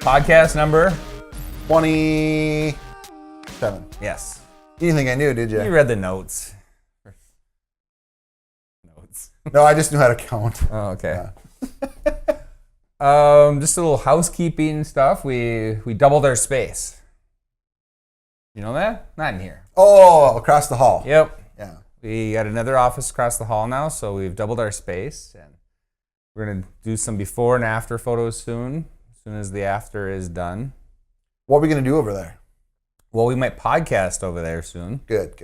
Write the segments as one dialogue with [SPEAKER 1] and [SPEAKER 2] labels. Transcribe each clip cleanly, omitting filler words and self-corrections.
[SPEAKER 1] Podcast number
[SPEAKER 2] 27.
[SPEAKER 1] Yes.
[SPEAKER 2] You didn't think I knew, did you?
[SPEAKER 1] You read the notes.
[SPEAKER 2] No, I just knew how to count.
[SPEAKER 1] Oh, okay.
[SPEAKER 2] Yeah.
[SPEAKER 1] Just a little housekeeping stuff. We doubled our space. You know that? Not in here.
[SPEAKER 2] Oh, across the hall.
[SPEAKER 1] Yep.
[SPEAKER 2] Yeah.
[SPEAKER 1] We got another office across the hall now, so we've doubled our space, and we're gonna do some before and after photos soon. As soon as the after is done.
[SPEAKER 2] What are we gonna do over there?
[SPEAKER 1] Well, we might podcast over there soon.
[SPEAKER 2] Good.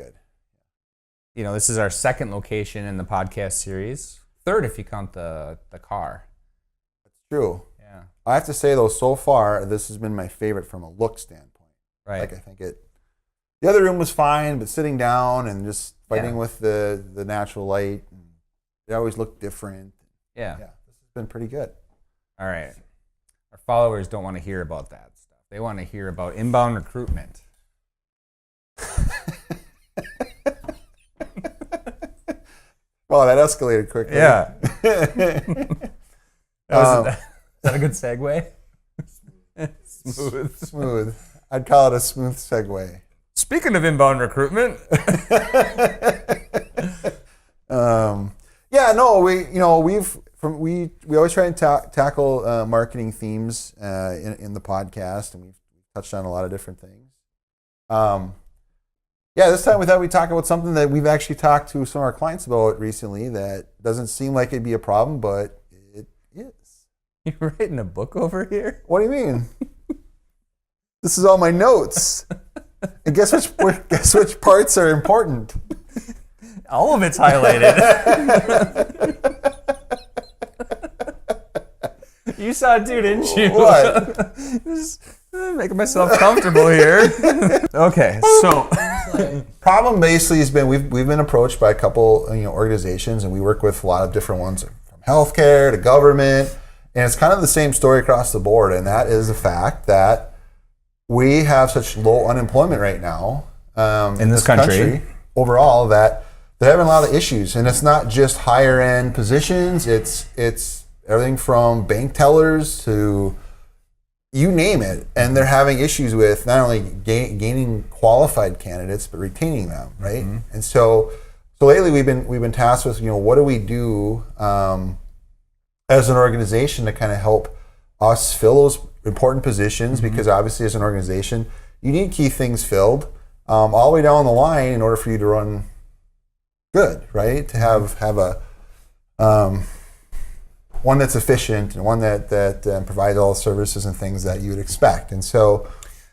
[SPEAKER 1] You know, this is our second location in the podcast series. Third if you count the car.
[SPEAKER 2] That's true.
[SPEAKER 1] Yeah.
[SPEAKER 2] I have to say though, so far this has been my favorite from a look standpoint.
[SPEAKER 1] Right.
[SPEAKER 2] Like I think the other room was fine, but sitting down and just fighting with the natural light, it always looked different.
[SPEAKER 1] Yeah.
[SPEAKER 2] This has been pretty good.
[SPEAKER 1] All right. Our followers don't want to hear about that stuff. They want to hear about inbound recruitment.
[SPEAKER 2] Well, that escalated quickly.
[SPEAKER 1] Yeah. Is that a good segue?
[SPEAKER 2] Smooth. I'd call it a smooth segue.
[SPEAKER 1] Speaking of inbound recruitment.
[SPEAKER 2] We always try and tackle marketing themes in the podcast, and we've touched on a lot of different things. This time we thought we'd talk about something that we've actually talked to some of our clients about recently that doesn't seem like it'd be a problem, but it is.
[SPEAKER 1] You're writing a book over here?
[SPEAKER 2] What do you mean? This is all my notes. And guess which parts are important?
[SPEAKER 1] All of it's highlighted. You saw it too, didn't you?
[SPEAKER 2] What?
[SPEAKER 1] Just making myself comfortable here. Okay, so
[SPEAKER 2] problem basically has been we've been approached by a couple organizations, and we work with a lot of different ones from healthcare to government, and it's kind of the same story across the board, and that is the fact that we have such low unemployment right now
[SPEAKER 1] in this country
[SPEAKER 2] overall that they're having a lot of issues, and it's not just higher end positions. It's everything from bank tellers to you name it, and they're having issues with not only gaining qualified candidates but retaining them, right? Mm-hmm. And so lately we've been tasked with what do we do as an organization to kind of help us fill those important positions, mm-hmm. because obviously as an organization you need key things filled all the way down the line in order for you to run good, right? To have a one that's efficient and one that provides all the services and things that you would expect. And so,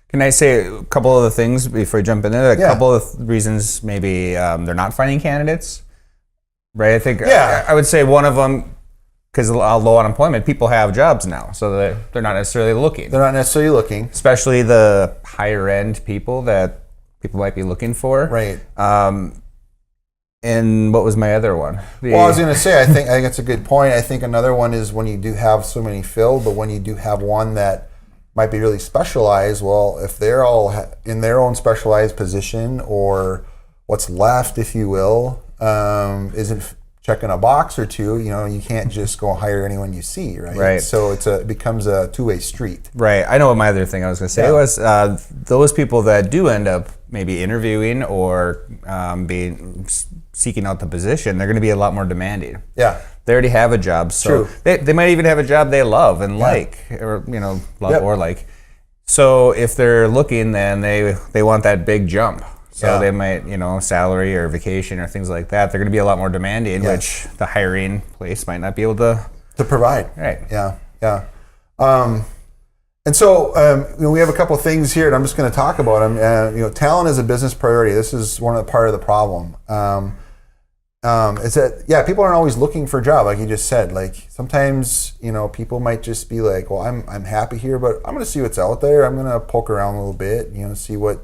[SPEAKER 1] can I say a couple of the things before you jump in there? Couple of reasons maybe they're not finding candidates, right? I think I would say one of them, because low unemployment, people have jobs now, so they're not necessarily looking.
[SPEAKER 2] They're not necessarily looking.
[SPEAKER 1] Especially the higher end people that people might be looking for.
[SPEAKER 2] Right.
[SPEAKER 1] And what was my other one?
[SPEAKER 2] Well, I was going to say, I think that's a good point. I think another one is when you do have so many filled, but when you do have one that might be really specialized, well, if they're all in their own specialized position, or what's left, if you will, isn't checking a box or two, you can't just go hire anyone you see, right?
[SPEAKER 1] Right.
[SPEAKER 2] So it becomes a two-way street.
[SPEAKER 1] Right. I know what my other thing I was going to say was those people that do end up maybe interviewing or seeking out the position, they're going to be a lot more demanding.
[SPEAKER 2] Yeah.
[SPEAKER 1] They already have a job, so they might even have a job they love and like, or or like. So if they're looking, then they want that big jump. So they might, salary or vacation or things like that. They're going to be a lot more demanding, which the hiring place might not be able to
[SPEAKER 2] provide.
[SPEAKER 1] Right.
[SPEAKER 2] Yeah. And so we have a couple things here, and I'm just going to talk about them. Talent is a business priority. This is part of the problem. It's that people aren't always looking for a job, like you just said. Like sometimes people might just be like, well, I'm happy here, but I'm going to see what's out there. I'm going to poke around a little bit, see what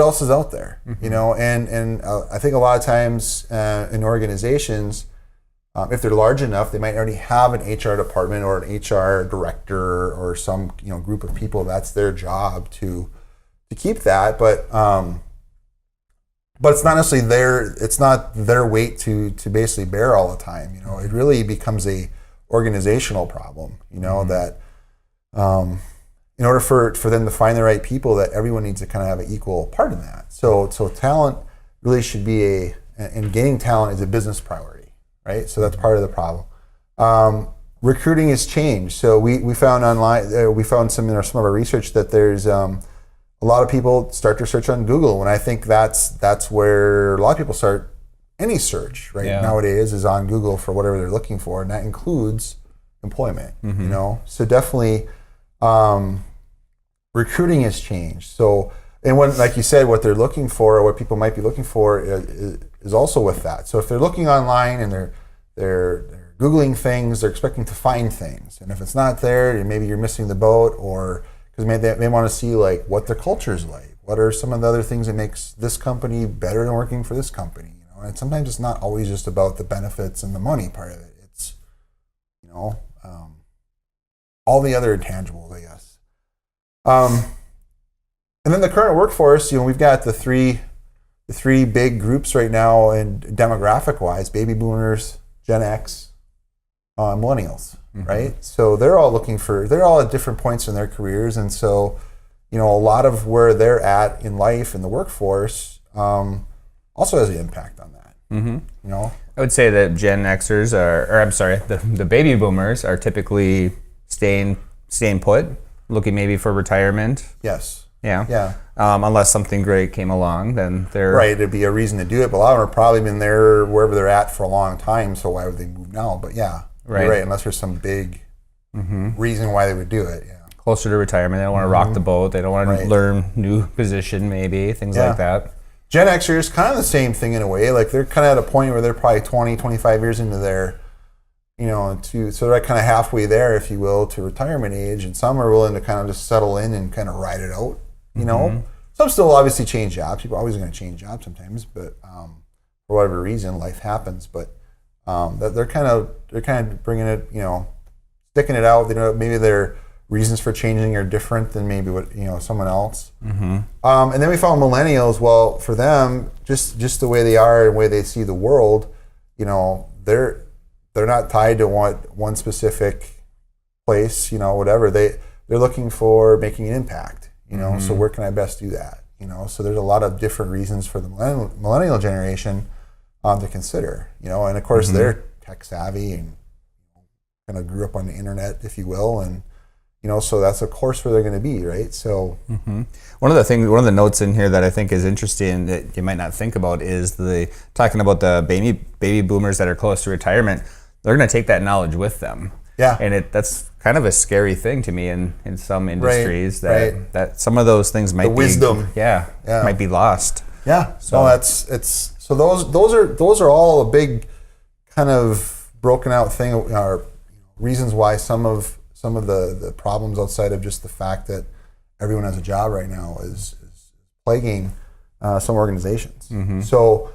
[SPEAKER 2] else is out there, mm-hmm. And I think a lot of times in organizations, if they're large enough, they might already have an HR department or an HR director or some group of people. That's their job to keep that, but it's not necessarily their weight to basically bear all the time. It really becomes a organizational problem, that in order for them to find the right people, that everyone needs to kind of have an equal part in that. So talent really should be and gaining talent is a business priority, right? So that's part of the problem. Recruiting has changed. So we found online, we found some of our research that there's a lot of people start their search on Google, and I think that's where a lot of people start any search nowadays is on Google for whatever they're looking for, and that includes employment. So definitely recruiting has changed. So and when, like you said, what they're looking for or what people might be looking for is also with that. So if they're looking online and they're Googling things, they're expecting to find things, and if it's not there, maybe you're missing the boat, or because maybe they want to see like what their culture is like. What are some of the other things that makes this company better than working for this company? And sometimes it's not always just about the benefits and the money part of it. It's all the other intangibles, I guess. And then the current workforce, we've got the three big groups right now, and demographic-wise: baby boomers, Gen X, millennials, right? So they're all at different points in their careers, and so a lot of where they're at in life in the workforce also has an impact on that.
[SPEAKER 1] I would say that Gen Xers the baby boomers are typically staying put, looking maybe for retirement.
[SPEAKER 2] Yes.
[SPEAKER 1] Yeah. Unless something great came along, then they're
[SPEAKER 2] right. It'd be a reason to do it, but a lot of them have probably been there wherever they're at for a long time. So why would they move now? But yeah,
[SPEAKER 1] right.
[SPEAKER 2] You're right. Unless there's some big reason why they would do it. Yeah.
[SPEAKER 1] Closer to retirement, they don't want to rock the boat. They don't want to learn new position, maybe things like that.
[SPEAKER 2] Gen Xers, kind of the same thing in a way. Like they're kind of at a point where they're probably 20, 25 years into their, so they're kind of halfway there, if you will, to retirement age. And some are willing to kind of just settle in and kind of ride it out, Some still obviously change jobs. People are always going to change jobs sometimes, but for whatever reason, life happens. But they're kind of bringing it, sticking it out. Maybe their reasons for changing are different than maybe what someone else. And then we found millennials. Well, for them, just the way they are and the way they see the world, they're not tied to one specific place, whatever. They're looking for making an impact, so where can I best do that? So there's a lot of different reasons for the millennial generation to consider, and of course they're tech savvy and kind of grew up on the internet, if you will, and so that's of course where they're going to be, right? So
[SPEAKER 1] one of the notes in here that I think is interesting that you might not think about is talking about the baby boomers that are close to retirement. They're going to take that knowledge with them.
[SPEAKER 2] Yeah.
[SPEAKER 1] And that's kind of a scary thing to me in some industries that some of those things might might be lost.
[SPEAKER 2] Yeah. So those are all a big kind of broken out thing, or reasons why some of the problems outside of just the fact that everyone has a job right now is plaguing some organizations. So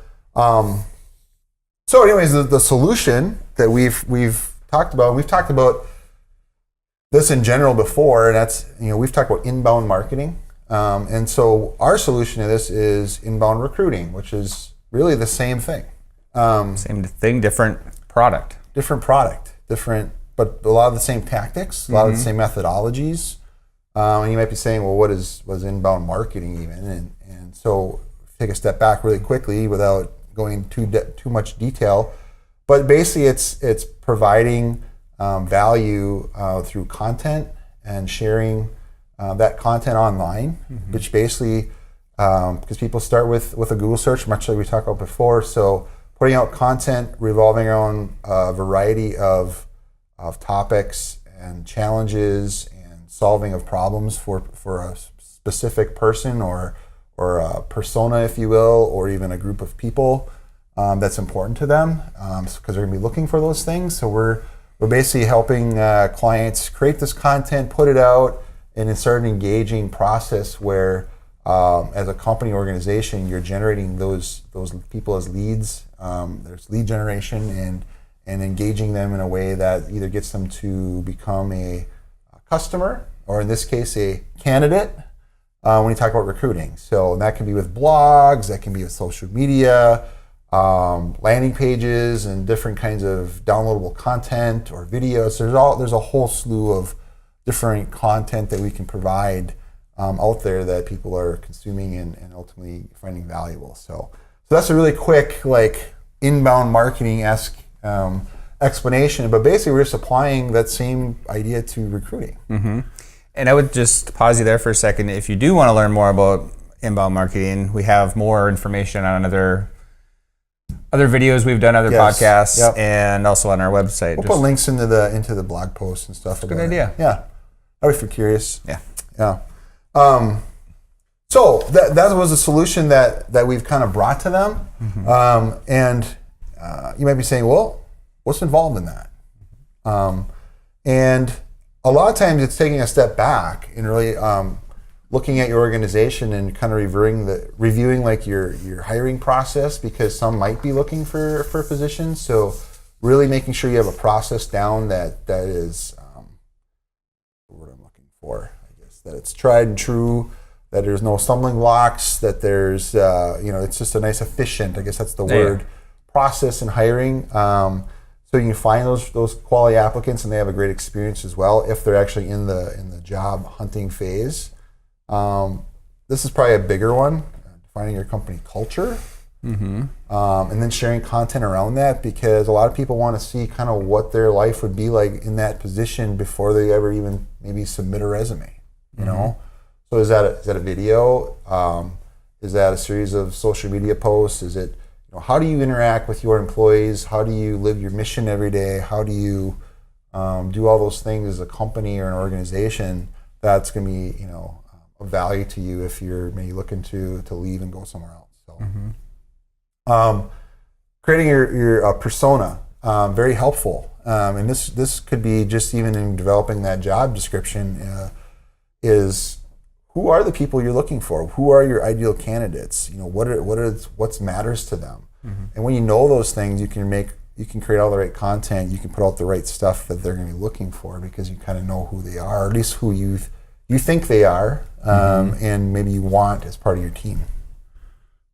[SPEAKER 2] anyways, the solution that we've talked about, we've talked about this in general before, and that's, we've talked about inbound marketing. And so our solution to this is inbound recruiting, which is really the same thing.
[SPEAKER 1] Same thing, different product.
[SPEAKER 2] But a lot of the same tactics, a lot of the same methodologies. And you might be saying, well, what is inbound marketing even? And so take a step back really quickly without going too much detail. But basically it's providing value through content and sharing that content online, which basically, because people start with a Google search, much like we talked about before. So putting out content revolving around a variety of topics and challenges and solving of problems for a specific person or a persona, if you will, or even a group of people that's important to them, because they're going to be looking for those things. So we're basically helping clients create this content, put it out, and then start an engaging process where, as a company organization, you're generating those people as leads. There's lead generation and engaging them in a way that either gets them to become a customer, or in this case, a candidate, when you talk about recruiting. So that can be with blogs, that can be with social media, landing pages and different kinds of downloadable content or videos. There's a whole slew of different content that we can provide out there that people are consuming and ultimately finding valuable. So that's a really quick, like, inbound marketing-esque explanation, but basically we're just applying that same idea to recruiting.
[SPEAKER 1] Mm-hmm. And I would just pause you there for a second. If you do want to learn more about inbound marketing, we have more information on other videos we've done, other podcasts, and also on our website.
[SPEAKER 2] We'll put links into the blog posts and stuff.
[SPEAKER 1] Good idea.
[SPEAKER 2] Yeah, I if you're curious.
[SPEAKER 1] Yeah.
[SPEAKER 2] So that was a solution that we've kind of brought to them, and you might be saying, well, what's involved in that? And a lot of times it's taking a step back and really looking at your organization and kind of reviewing like your hiring process, because some might be looking for positions. So really making sure you have a process down that is the word I'm looking for, I guess, that it's tried and true, that there's no stumbling blocks, that there's it's just a nice efficient, I guess that's the word, process in hiring. So you can find those quality applicants and they have a great experience as well if they're actually in the job hunting phase. This is probably a bigger one, defining your company culture, and then sharing content around that, because a lot of people want to see kind of what their life would be like in that position before they ever even maybe submit a resume. You know, so is that a video? Is that a series of social media posts? Is it, how do you interact with your employees? How do you live your mission every day? How do you do all those things as a company or an organization that's going to be, of value to you if you're maybe looking to leave and go somewhere else? So, creating your persona, very helpful. And this could be just even in developing that job description. Is who are the people you're looking for? Who are your ideal candidates? What matters to them? And when you know those things, you can create all the right content. You can put out the right stuff that they're going to be looking for, because you kind of know who they are, or at least who you think they are, and maybe you want as part of your team.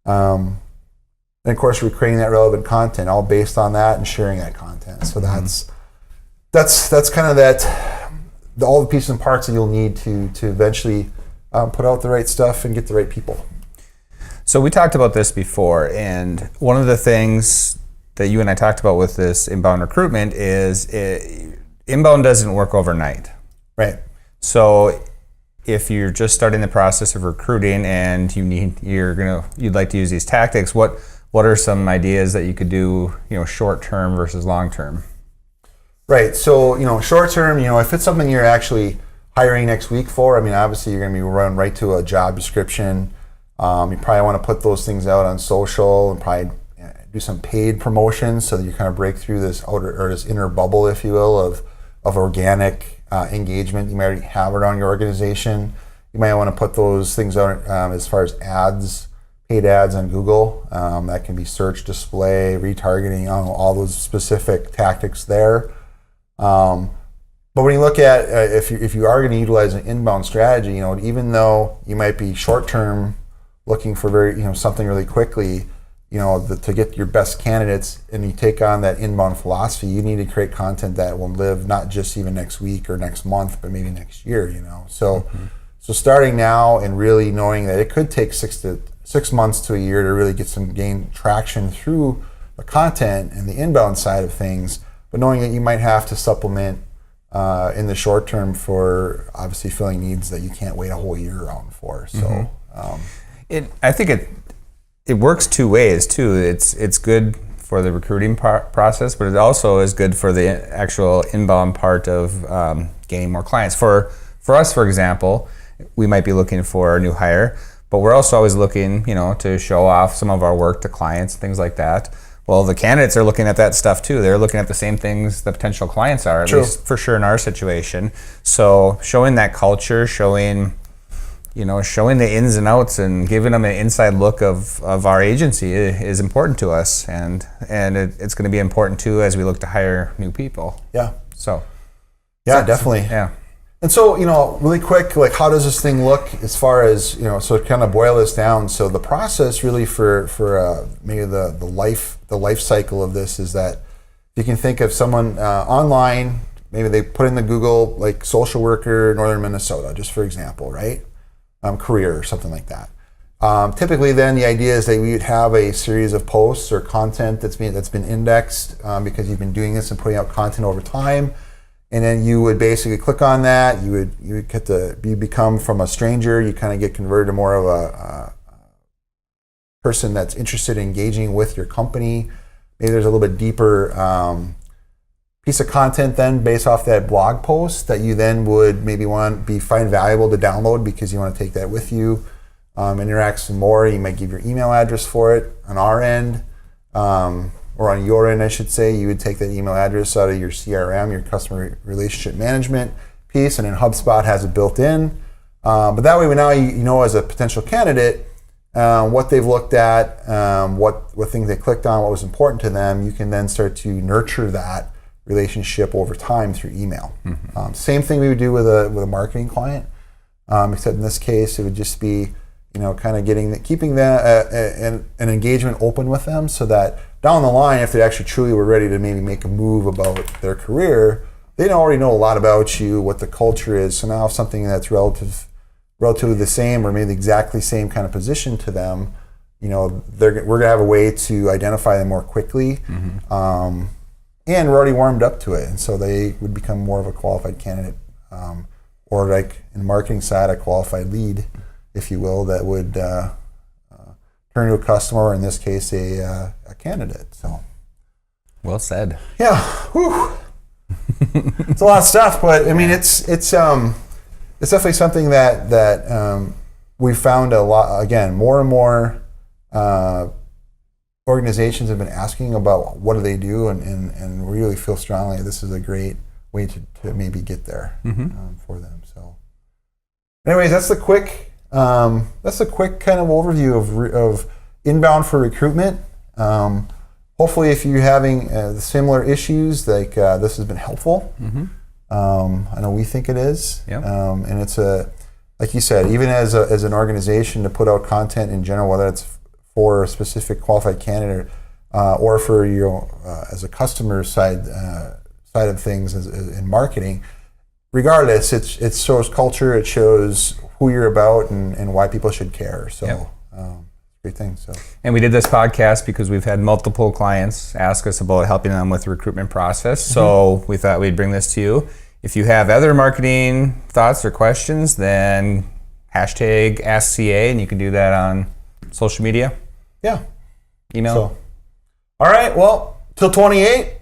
[SPEAKER 2] And of course, we're creating that relevant content, all based on that and sharing that content. So that's kind of that. All the pieces and parts that you'll need to eventually put out the right stuff and get the right people.
[SPEAKER 1] So we talked about this before, and one of the things that you and I talked about with this inbound recruitment is inbound doesn't work overnight.
[SPEAKER 2] Right.
[SPEAKER 1] So if you're just starting the process of recruiting and you'd like to use these tactics, what are some ideas that you could do, short term versus long term?
[SPEAKER 2] Right. So, short term, if it's something you're actually hiring next week for, obviously you're going to be run right to a job description. You probably want to put those things out on social and probably do some paid promotions so that you kind of break through this outer or this inner bubble, if you will, of organic engagement. You might already have it on your organization. You might want to put those things out as far as ads, paid ads on Google. That can be search, display, retargeting, all those specific tactics there. But when you look at if you are going to utilize an inbound strategy, even though you might be short term looking for something really quickly, to get your best candidates, and you take on that inbound philosophy, you need to create content that will live not just even next week or next month, but maybe next year. So starting now and really knowing that it could take 6 months to a year to really gain traction through the content and the inbound side of things, but knowing that you might have to supplement in the short term for obviously filling needs that you can't wait a whole year around for. So
[SPEAKER 1] I think it works two ways too. It's good for the recruiting process, but it also is good for the actual inbound part of gaining more clients. For us, for example, we might be looking for a new hire, but we're also always looking, to show off some of our work to clients, things like that. Well, the candidates are looking at that stuff too. They're looking at the same things the potential clients are, at least for sure in our situation. So showing that culture, showing the ins and outs and giving them an inside look of our agency is important to us. And it's going to be important too as we look to hire new people.
[SPEAKER 2] Yeah.
[SPEAKER 1] So.
[SPEAKER 2] Yeah, definitely.
[SPEAKER 1] Yeah.
[SPEAKER 2] And so, really quick, like how does this thing look as far as, so to kind of boil this down. So the process really for maybe the life cycle of this is that you can think of someone online, maybe they put in the Google, like social worker, Northern Minnesota, just for example, right? Career or something like that. Typically then the idea is that we would have a series of posts or content that's been indexed because you've been doing this and putting out content over time. And then you would basically click on that. You become from a stranger, you kind of get converted to more of a person that's interested in engaging with your company. Maybe there's a little bit deeper piece of content then based off that blog post that you then would maybe find valuable to download because you want to take that with you. Interact some more. You might give your email address for it on our end. Or on your end, I should say, you would take that email address out of your CRM, your customer relationship management piece, and then HubSpot has it built in. But that way, now you know as a potential candidate what they've looked at, what things they clicked on, what was important to them. You can then start to nurture that relationship over time through email. Mm-hmm. Same thing we would do with a marketing client, except in this case, it would just be kind of keeping an engagement open with them so that down the line, if they actually truly were ready to maybe make a move about their career, they already know a lot about you, what the culture is. So now if something that's relatively the same or maybe the exactly same kind of position to them, we're going to have a way to identify them more quickly. Mm-hmm. And we're already warmed up to it. And so they would become more of a qualified candidate or like in the marketing side, a qualified lead, if you will, that would turn to a customer, or in this case, a candidate. So,
[SPEAKER 1] well said.
[SPEAKER 2] Yeah, whew. It's a lot of stuff, but I mean, it's definitely something that we found a lot. Again, more and more organizations have been asking about what do they do, and we really feel strongly this is a great way to maybe get there for them. So, anyways, that's the quick kind of overview of inbound for recruitment. Hopefully, if you're having similar issues, like this has been helpful. Mm-hmm. I know we think it is. Yep. And it's like you said, even as an organization to put out content in general, whether it's for a specific qualified candidate or for as a customer side of things in marketing. Regardless, it shows culture. It shows who you're about and why people should care. So, yep. Great thing. So,
[SPEAKER 1] and we did this podcast because we've had multiple clients ask us about helping them with the recruitment process. Mm-hmm. So we thought we'd bring this to you. If you have other marketing thoughts or questions, then hashtag AskCA, and you can do that on social media.
[SPEAKER 2] Yeah.
[SPEAKER 1] Email.
[SPEAKER 2] So, all right. Well, till 28.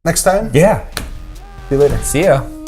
[SPEAKER 2] Next time.
[SPEAKER 1] Yeah.
[SPEAKER 2] See you later.
[SPEAKER 1] See ya.